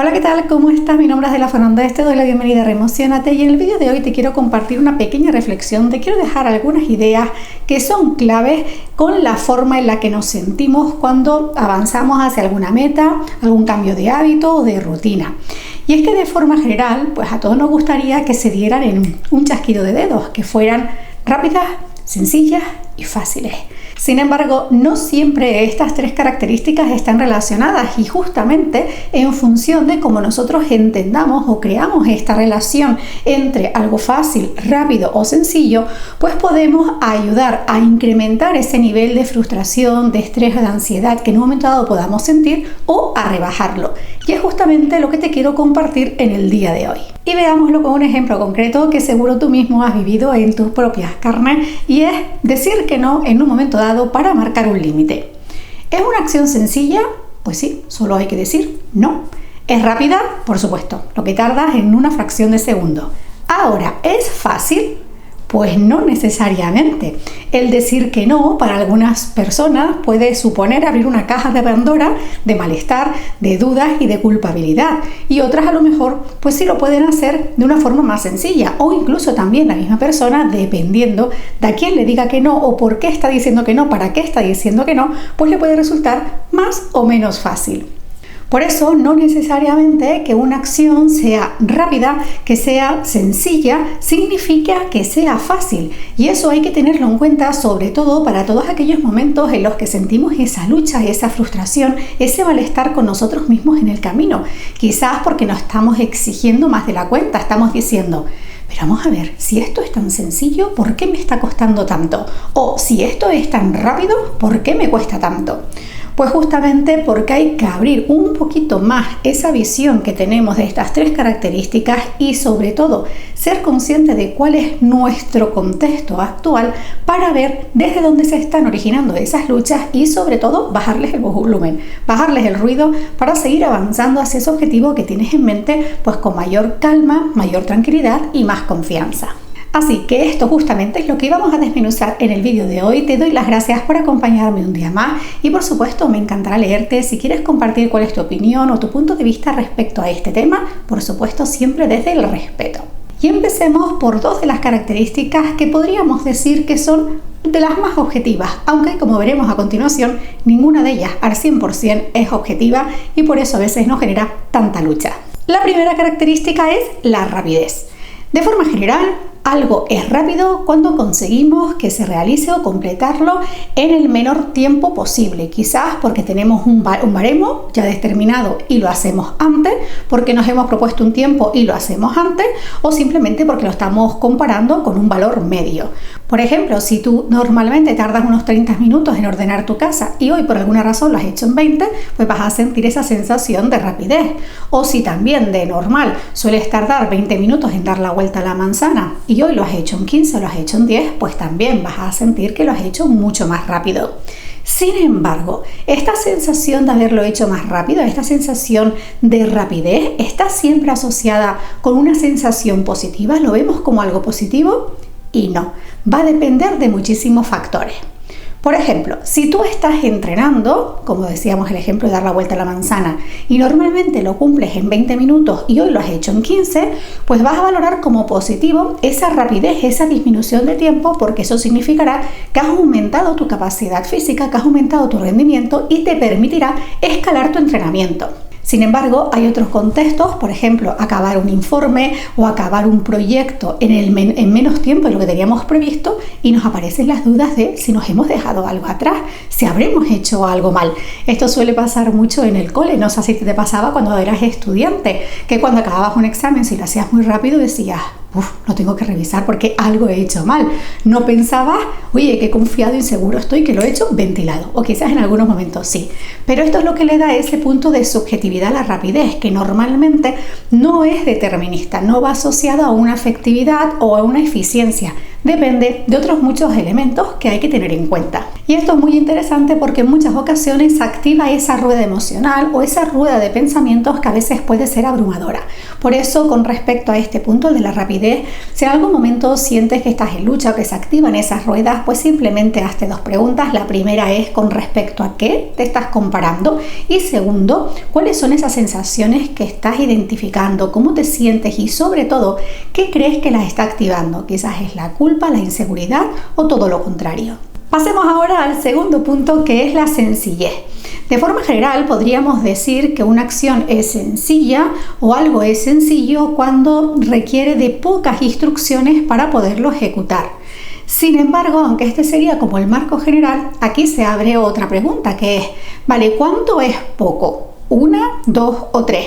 Hola, ¿qué tal? ¿Cómo estás? Mi nombre es Adela Fernández, te doy la bienvenida a Reemociónate y en el vídeo de hoy te quiero compartir una pequeña reflexión, te quiero dejar algunas ideas que son claves con la forma en la que nos sentimos cuando avanzamos hacia alguna meta, algún cambio de hábito o de rutina. Y es que de forma general, pues a todos nos gustaría que se dieran en un chasquido de dedos, que fueran rápidas, sencillas y fáciles. Sin embargo, no siempre estas tres características están relacionadas y justamente en función de cómo nosotros entendamos o creamos esta relación entre algo fácil, rápido o sencillo, pues podemos ayudar a incrementar ese nivel de frustración, de estrés o de ansiedad que en un momento dado podamos sentir o a rebajarlo. Y es justamente lo que te quiero compartir en el día de hoy. Y veámoslo con un ejemplo concreto que seguro tú mismo has vivido en tus propias carnes y es decir que no en un momento dado para marcar un límite. ¿Es una acción sencilla? Pues sí, solo hay que decir no. ¿Es rápida? Por supuesto, lo que tardas en una fracción de segundo. Ahora, ¿es fácil? Pues no necesariamente. El decir que no para algunas personas puede suponer abrir una caja de Pandora de malestar, de dudas y de culpabilidad. Y otras a lo mejor pues sí lo pueden hacer de una forma más sencilla o incluso también la misma persona, dependiendo de a quién le diga que no o por qué está diciendo que no, para qué está diciendo que no, pues le puede resultar más o menos fácil. Por eso, no necesariamente que una acción sea rápida, que sea sencilla, significa que sea fácil. Y eso hay que tenerlo en cuenta, sobre todo para todos aquellos momentos en los que sentimos esa lucha, esa frustración, ese malestar con nosotros mismos en el camino. Quizás porque nos estamos exigiendo más de la cuenta, estamos diciendo: pero vamos a ver, si esto es tan sencillo, ¿por qué me está costando tanto? O si esto es tan rápido, ¿por qué me cuesta tanto? Pues justamente porque hay que abrir un poquito más esa visión que tenemos de estas tres características y sobre todo ser consciente de cuál es nuestro contexto actual para ver desde dónde se están originando esas luchas y sobre todo bajarles el volumen, bajarles el ruido para seguir avanzando hacia ese objetivo que tienes en mente, pues con mayor calma, mayor tranquilidad y más confianza. Así que esto justamente es lo que vamos a desmenuzar en el vídeo de hoy. Te doy las gracias por acompañarme un día más y por supuesto me encantará leerte. Si quieres compartir cuál es tu opinión o tu punto de vista respecto a este tema, por supuesto siempre desde el respeto. Y empecemos por dos de las características que podríamos decir que son de las más objetivas, aunque como veremos a continuación, ninguna de ellas al 100% es objetiva y por eso a veces nos genera tanta lucha. La primera característica es la rapidez. De forma general, algo es rápido cuando conseguimos que se realice o completarlo en el menor tiempo posible, quizás porque tenemos un baremo ya determinado y lo hacemos antes, porque nos hemos propuesto un tiempo y lo hacemos antes, o simplemente porque lo estamos comparando con un valor medio. Por ejemplo, si tú normalmente tardas unos 30 minutos en ordenar tu casa y hoy por alguna razón lo has hecho en 20, pues vas a sentir esa sensación de rapidez. O si también de normal sueles tardar 20 minutos en dar la vuelta a la manzana y hoy lo has hecho en 15 o lo has hecho en 10, pues también vas a sentir que lo has hecho mucho más rápido. Sin embargo, esta sensación de haberlo hecho más rápido, esta sensación de rapidez, está siempre asociada con una sensación positiva. ¿Lo vemos como algo positivo? Y no, va a depender de muchísimos factores. Por ejemplo, si tú estás entrenando, como decíamos el ejemplo de dar la vuelta a la manzana, y normalmente lo cumples en 20 minutos y hoy lo has hecho en 15, pues vas a valorar como positivo esa rapidez, esa disminución de tiempo, porque eso significará que has aumentado tu capacidad física, que has aumentado tu rendimiento y te permitirá escalar tu entrenamiento. Sin embargo, hay otros contextos, por ejemplo, acabar un informe o acabar un proyecto en menos tiempo de lo que teníamos previsto y nos aparecen las dudas de si nos hemos dejado algo atrás, si habremos hecho algo mal. Esto suele pasar mucho en el cole, no sé si te pasaba cuando eras estudiante, que cuando acababas un examen, si lo hacías muy rápido decías: lo tengo que revisar porque algo he hecho mal. No pensabas: oye, qué confiado y seguro estoy que lo he hecho ventilado. O quizás en algunos momentos sí. Pero esto es lo que le da ese punto de subjetividad a la rapidez, que normalmente no es determinista, no va asociado a una efectividad o a una eficiencia. Depende de otros muchos elementos que hay que tener en cuenta. Y esto es muy interesante porque en muchas ocasiones se activa esa rueda emocional o esa rueda de pensamientos que a veces puede ser abrumadora. Por eso, con respecto a este punto de la rapidez, si en algún momento sientes que estás en lucha o que se activan esas ruedas, pues simplemente hazte dos preguntas. La primera es con respecto a qué te estás comparando y segundo, cuáles son esas sensaciones que estás identificando, cómo te sientes y sobre todo, qué crees que las está activando. Quizás es la culpa, la inseguridad o todo lo contrario. Pasemos ahora al segundo punto, que es la sencillez. De forma general podríamos decir que una acción es sencilla o algo es sencillo cuando requiere de pocas instrucciones para poderlo ejecutar. Sin embargo, aunque este sería como el marco general, aquí se abre otra pregunta que es, ¿vale? ¿Cuánto es poco? ¿Una, dos o tres?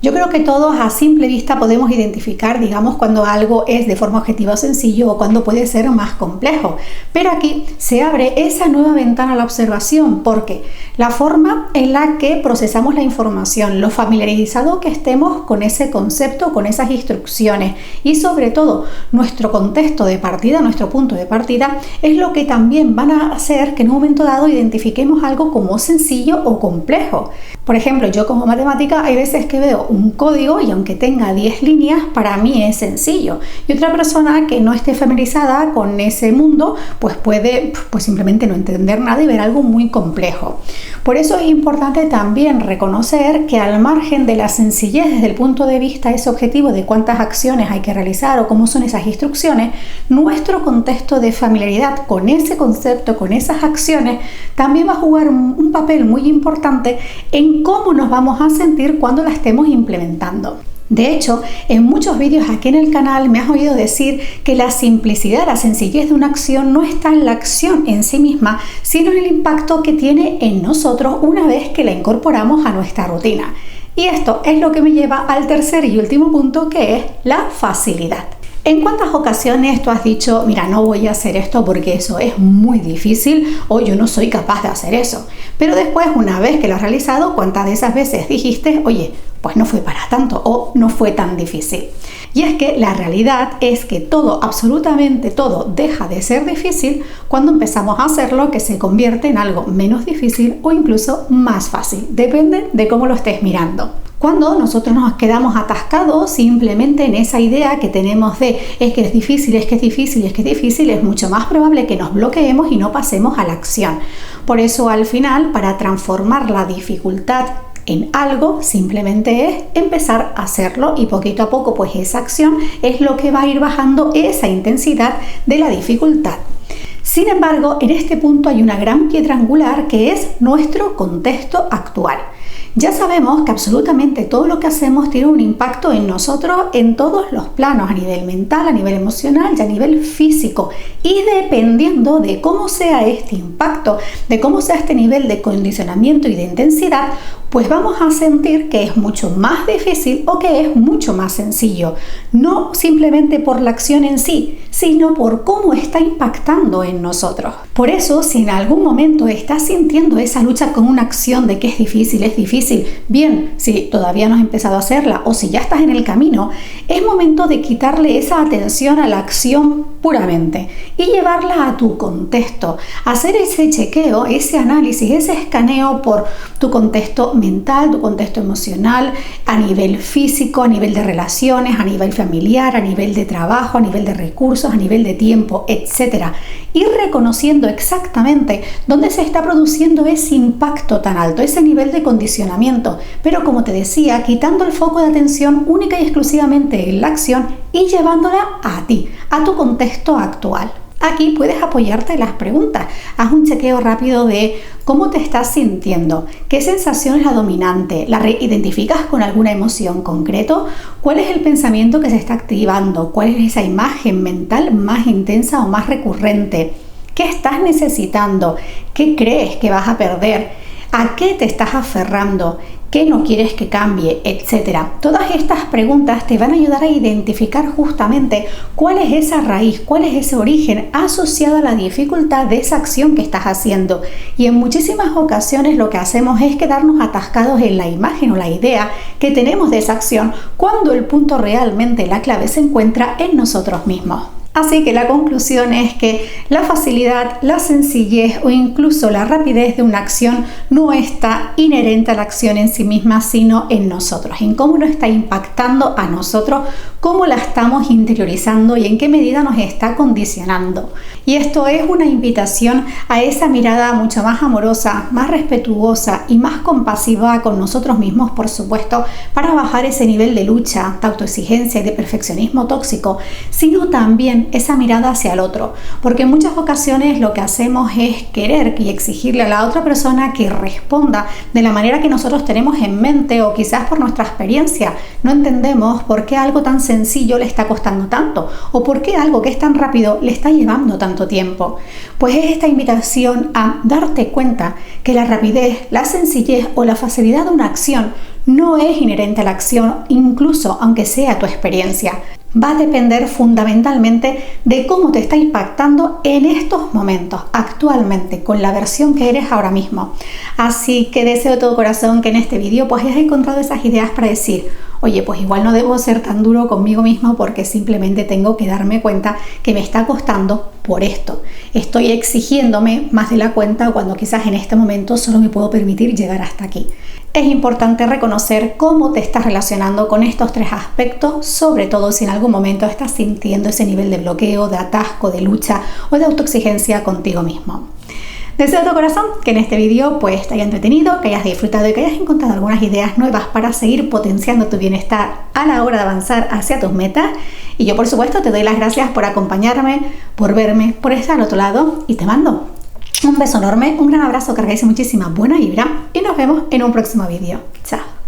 Yo creo que todos a simple vista podemos identificar, digamos, cuando algo es de forma objetiva sencillo o cuando puede ser más complejo. Pero aquí se abre esa nueva ventana a la observación porque la forma en la que procesamos la información, lo familiarizado que estemos con ese concepto, con esas instrucciones y sobre todo nuestro contexto de partida, nuestro punto de partida, es lo que también van a hacer que en un momento dado identifiquemos algo como sencillo o complejo. Por ejemplo, yo como matemática hay veces que veo un código y aunque tenga 10 líneas, para mí es sencillo. Y otra persona que no esté familiarizada con ese mundo, pues puede simplemente no entender nada y ver algo muy complejo. Por eso es importante también reconocer que al margen de la sencillez desde el punto de vista ese objetivo de cuántas acciones hay que realizar o cómo son esas instrucciones, nuestro contexto de familiaridad con ese concepto, con esas acciones, también va a jugar un papel muy importante en cómo nos vamos a sentir cuando la estemos implementando. De hecho, en muchos vídeos aquí en el canal me has oído decir que la simplicidad, la sencillez de una acción no está en la acción en sí misma, sino en el impacto que tiene en nosotros una vez que la incorporamos a nuestra rutina. Y esto es lo que me lleva al tercer y último punto, que es la facilidad. ¿En cuántas ocasiones tú has dicho, mira, no voy a hacer esto porque eso es muy difícil o yo no soy capaz de hacer eso? Pero después, una vez que lo has realizado, ¿cuántas de esas veces dijiste, oye, pues no fue para tanto o no fue tan difícil? Y es que la realidad es que todo, absolutamente todo, deja de ser difícil cuando empezamos a hacerlo, que se convierte en algo menos difícil o incluso más fácil. Depende de cómo lo estés mirando. Cuando nosotros nos quedamos atascados simplemente en esa idea que tenemos de es que es difícil, es que es difícil, es que es difícil, es mucho más probable que nos bloqueemos y no pasemos a la acción. Por eso al final, para transformar la dificultad en algo, simplemente es empezar a hacerlo y poquito a poco pues esa acción es lo que va a ir bajando esa intensidad de la dificultad. Sin embargo, en este punto hay una gran piedra angular que es nuestro contexto actual. Ya sabemos que absolutamente todo lo que hacemos tiene un impacto en nosotros en todos los planos, a nivel mental, a nivel emocional y a nivel físico. Y dependiendo de cómo sea este impacto, de cómo sea este nivel de condicionamiento y de intensidad, pues vamos a sentir que es mucho más difícil o que es mucho más sencillo. No simplemente por la acción en sí, sino por cómo está impactando en nosotros. Por eso, si en algún momento estás sintiendo esa lucha con una acción de que es difícil, bien, si todavía no has empezado a hacerla o si ya estás en el camino, es momento de quitarle esa atención a la acción puramente y llevarla a tu contexto, hacer ese chequeo, ese análisis, ese escaneo por tu contexto mental, tu contexto emocional, a nivel físico, a nivel de relaciones, a nivel familiar, a nivel de trabajo, a nivel de recursos, a nivel de tiempo, etc. Ir reconociendo exactamente dónde se está produciendo ese impacto tan alto, ese nivel de condicionamiento, pero como te decía, quitando el foco de atención única y exclusivamente en la acción y llevándola a ti, a tu contexto actual. Aquí puedes apoyarte en las preguntas. Haz un chequeo rápido de cómo te estás sintiendo, qué sensación es la dominante, la identificas con alguna emoción concreto, cuál es el pensamiento que se está activando, cuál es esa imagen mental más intensa o más recurrente, qué estás necesitando, qué crees que vas a perder, a qué te estás aferrando, qué no quieres que cambie, etcétera. Todas estas preguntas te van a ayudar a identificar justamente cuál es esa raíz, cuál es ese origen asociado a la dificultad de esa acción que estás haciendo. Y en muchísimas ocasiones lo que hacemos es quedarnos atascados en la imagen o la idea que tenemos de esa acción, cuando el punto realmente, la clave se encuentra en nosotros mismos. Así que la conclusión es que la facilidad, la sencillez o incluso la rapidez de una acción no está inherente a la acción en sí misma, sino en nosotros, en cómo nos está impactando a nosotros, cómo la estamos interiorizando y en qué medida nos está condicionando. Y esto es una invitación a esa mirada mucho más amorosa, más respetuosa y más compasiva con nosotros mismos, por supuesto, para bajar ese nivel de lucha, de autoexigencia y de perfeccionismo tóxico, sino también esa mirada hacia el otro, porque en muchas ocasiones lo que hacemos es querer y exigirle a la otra persona que responda de la manera que nosotros tenemos en mente, o quizás por nuestra experiencia no entendemos por qué algo tan sencillo le está costando tanto, o por qué algo que es tan rápido le está llevando tanto tiempo. Pues es esta invitación a darte cuenta que la rapidez, la sencillez o la facilidad de una acción no es inherente a la acción, incluso aunque sea tu experiencia. Va a depender fundamentalmente de cómo te está impactando en estos momentos, actualmente, con la versión que eres ahora mismo. Así que deseo de todo corazón que en este vídeo pues hayas encontrado esas ideas para decir: oye, pues igual no debo ser tan duro conmigo mismo, porque simplemente tengo que darme cuenta que me está costando por esto. Estoy exigiéndome más de la cuenta cuando quizás en este momento solo me puedo permitir llegar hasta aquí. Es importante reconocer cómo te estás relacionando con estos tres aspectos, sobre todo si en algún momento estás sintiendo ese nivel de bloqueo, de atasco, de lucha o de autoexigencia contigo mismo. Deseo de todo corazón que en este vídeo pues te haya entretenido, que hayas disfrutado y que hayas encontrado algunas ideas nuevas para seguir potenciando tu bienestar a la hora de avanzar hacia tus metas. Y yo, por supuesto, te doy las gracias por acompañarme, por verme, por estar al otro lado, y te mando un beso enorme, un gran abrazo cargadísimo, muchísima buena vibra, y nos vemos en un próximo vídeo. Chao.